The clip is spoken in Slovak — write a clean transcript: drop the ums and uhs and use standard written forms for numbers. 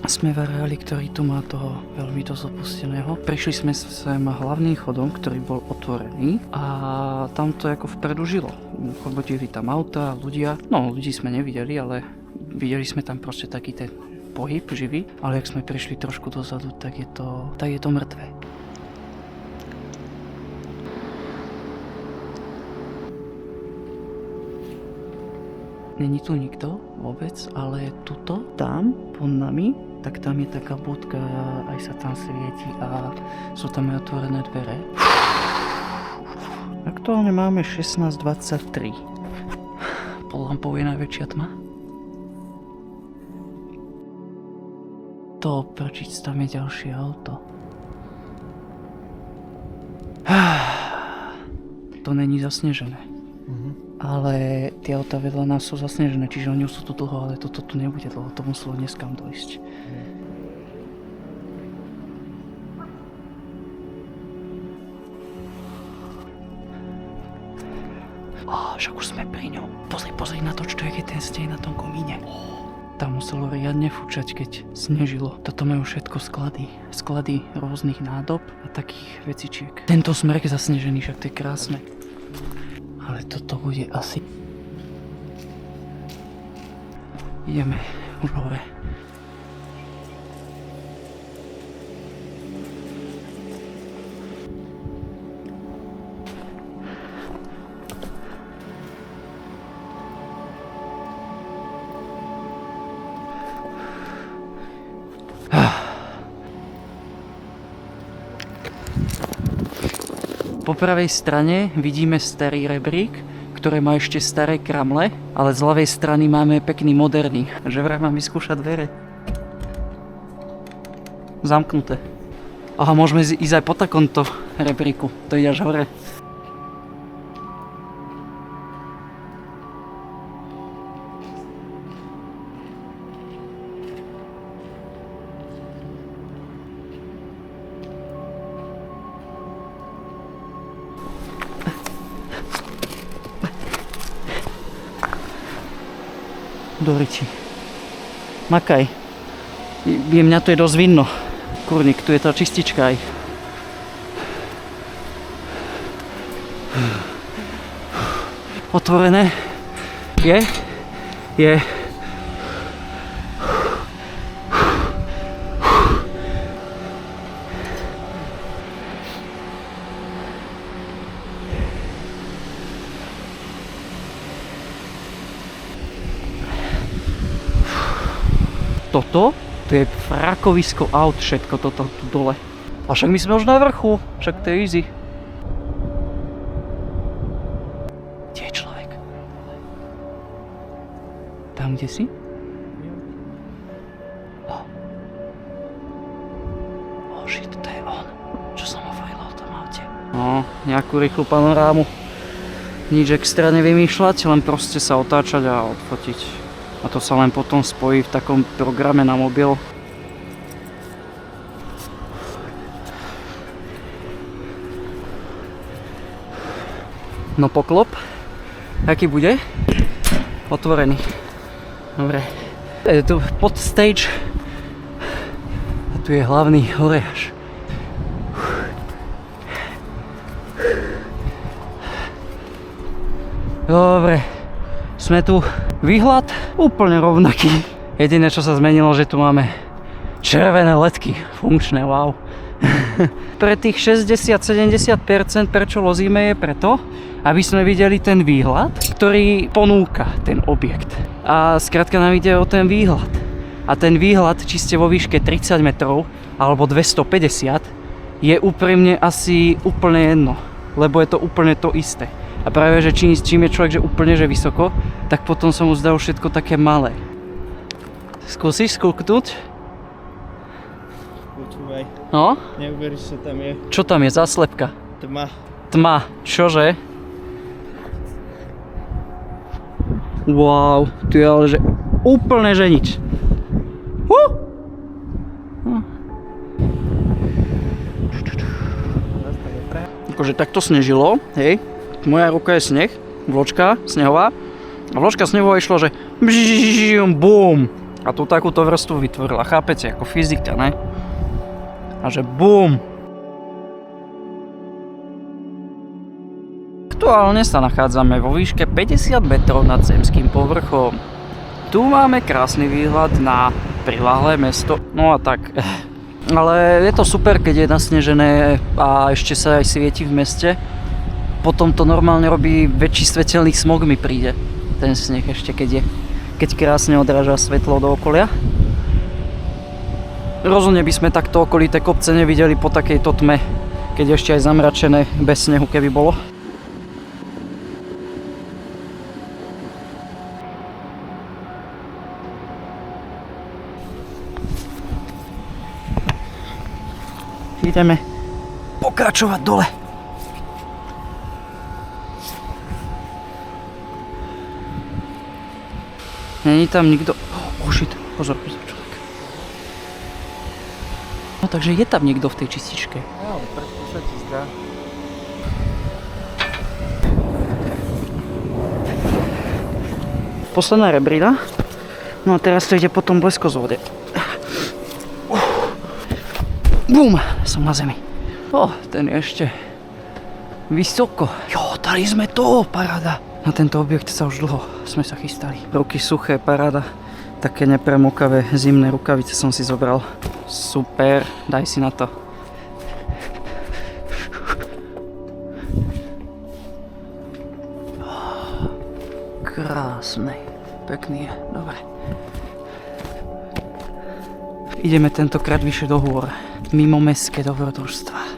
Sme v areáli, ktorý tu má toho veľmi dosť opusteného. Prišli sme sem hlavným chodom, ktorý bol otvorený a tam to ako vpredu žilo. Chodili tam auta, ľudia. No, ľudí sme nevideli, ale videli sme tam proste taký ten pohyb živý. Ale ak sme prišli trošku dozadu, tak je to mŕtve. Není tu nikto vôbec, ale tuto, tam, pod nami, tak tam je taká bodka, aj sa tam svieti a sú tam aj otvorené dvere. Aktuálne máme 16:23. Pod lampou je najväčšia tma. To prčiť, tam je ďalšie auto. To není zasnežené. Ale tie auta vedľa nás sú zasnežené, čiže oni sú tu dlho, ale toto tu nebude dlho, to muselo dneskam dojsť. Však už sme pri ňom. Pozri na to, čo je, keď ten stej na tom komíne. Tam muselo riadne fúčať, keď snežilo. Toto majú všetko sklady rôznych nádob a takých vecičiek. Tento smrek zasnežený, však to je krásne. Ale toto bude asi... Ideme už hore. Po pravej strane vidíme starý rebrík, ktoré má ešte staré kramle, ale z ľavej strany máme pekný moderný. Že vraj mám vyskúšať dvere. Zamknuté. Aha, môžeme ísť aj po takomto rebríku. To ide až hore. Do reči. Makaj. Mňa to je dosť vidno. Kurník, tu je tá čistička aj. Otvorené. Je. Toto, to je frakovisko aut, všetko toto tu dole. A však my sme už na vrchu, však to je easy. Kde je človek? Tam, kde si? Shit, to je on. Čo som hovoril o tom aute? No, nejakú rýchlu panorámu. Nič extra nevymýšľať, len proste sa otáčať a odfotiť. A to sa len potom spojí v takom programe na mobil. No poklop. Aký bude? Otvorený. Dobre. Je tu pod stage. A tu je hlavný hore až. Dobre. Sme tu. Výhľad úplne rovnaký. Jediné, čo sa zmenilo, že tu máme červené ledky. Funkčné, wow. Pre tých 60-70%, prečo lozíme, je preto, aby sme videli ten výhľad, ktorý ponúka ten objekt. A skrátka nám ide o ten výhľad. A ten výhľad, či ste vo výške 30 metrov alebo 250, je úprimne asi úplne jedno. Lebo je to úplne to isté. A práve, že čím je človek že úplne že vysoko, tak potom sa mu zdá všetko také malé. Skúsiš skúknuť? Počúvaj. No? Neuveríš, čo tam je. Čo tam je? Zaslepka. Tma. Čože? Wow, tu je ale že úplne že nič. Akože takto snežilo, hej. Moja ruka je sneh, vločka snehová. A vločka snehová išlo, že bum. A A tu takúto vrstvu vytvorila, chápete, ako fyzika, ne? A že BUM! Aktuálne sa nachádzame vo výške 50 metrov nad zemským povrchom. Tu máme krásny výhľad na priľahlé mesto, no a tak. Ale je to super, keď je nasnežené a ešte sa aj svieti v meste. Potom to normálne robí väčší svetelný smog, mi príde. Ten sneh ešte keď krásne odráža svetlo do okolia. Rozhodne by sme takto okolité kopce nevideli po takejto tme, keď ešte aj zamračené bez snehu keby bolo. Ideme pokračovať dole. Není tam nikto. Oh shit, pozor, človek. No takže je tam niekto v tej čističke. No, preto sa ti zdá. Posledná rebrina. No a teraz to ide potom blesko z vody. Bum, som na zemi. Ten je ešte vysoko. Jo, dali sme to, paráda. Na tento objekt sa už dlho sme sa chystali. Ruky suché, paráda. Také nepremokavé zimné rukavice som si zobral. Super, daj si na to. Krásny, pekný je, dobre. Ideme tentokrát vyššie do hôr, mimo mestské dobrodružstva.